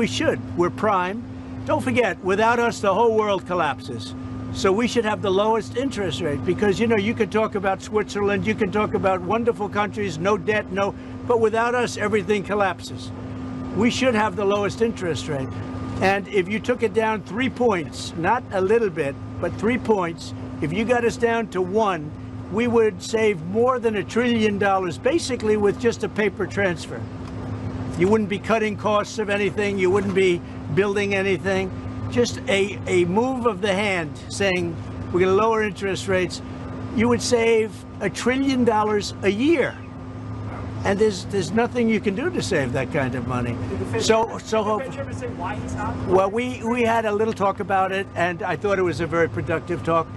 we should. We're prime. Don't forget, without us, the whole world collapses. So we should have the lowest interest rate because, you know, you can talk about Switzerland, you can talk about wonderful countries, no debt, but without us, everything collapses. We should have the lowest interest rate. And if you took it down 3 points, not a little bit, but 3 points, if you got us down to 1, we would save more than $1 trillion, basically with just a paper transfer. You wouldn't be cutting costs of anything, you wouldn't be building anything. Just a move of the hand saying we're going to lower interest rates, you would save $1 trillion a year. And there's nothing you can do to save that kind of money. Well, we had a little talk about it, and I thought it was a very productive talk.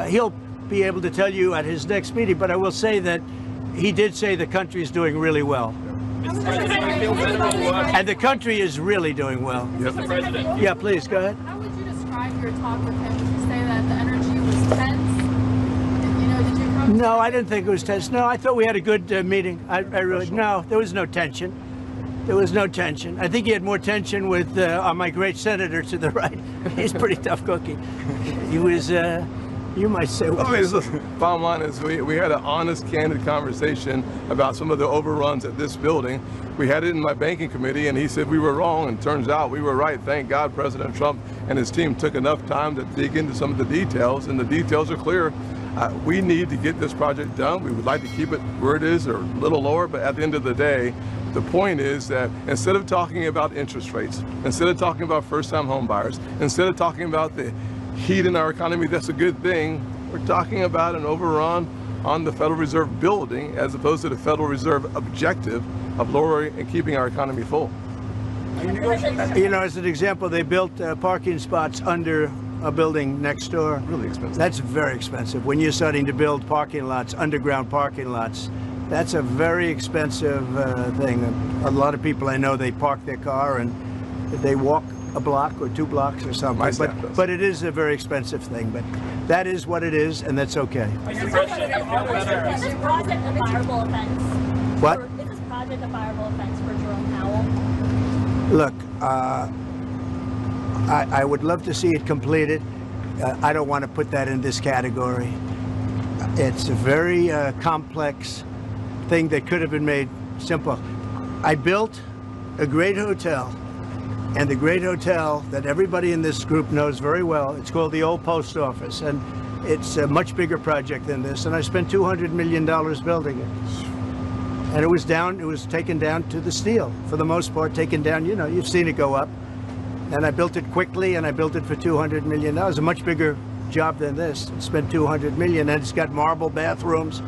He'll be able to tell you at his next meeting, but I will say that he did say the country is doing really well. And the country is really doing well. Mr. President. Yeah, please, go ahead. How would you describe your talk with him? Would you say that the energy was tense? You know, did you come? No, I didn't think it was tense. No, I thought we had a good meeting. I really, no, there was no tension. There was no tension. I think he had more tension with my great senator to the right. He's a pretty tough cookie. He was, you might say, well, I mean, listen, bottom line is we had an honest, candid conversation about some of the overruns at this building. We had it in my banking committee, and he said we were wrong, and turns out we were right. Thank God President Trump and his team took enough time to dig into some of the details, and the details are clear. We need to get this project done. We would like to keep it where it is or a little lower, but at the end of the day, the point is that instead of talking about interest rates, instead of talking about first-time home buyers, instead of talking about the heat in our economy, that's a good thing. We're talking about an overrun on the Federal Reserve building as opposed to the Federal Reserve objective of lowering and keeping our economy full. you know, as an example, they built parking spots under a building next door. Really expensive. That's very expensive. When you're starting to build parking lots, underground parking lots, that's a very expensive thing. A lot of people I know, they park their car and they walk a block or 2 blocks or something. But it is a very expensive thing. But that is what it is, and that's okay. Mr. President. Is this project a fireable offense? What? Is this project a fireable offense for Jerome Powell? Look, I would love to see it completed. I don't want to put that in this category. It's a very complex thing that could have been made simple. I built a great hotel, and the great hotel that everybody in this group knows very well, it's called the Old Post Office, and it's a much bigger project than this, and I spent $200 million building it. And it was taken down to the steel, for the most part, taken down, you know, you've seen it go up. And I built it quickly, and I built it for $200 million. That was a much bigger job than this. Spent $200 million, and it's got marble bathrooms,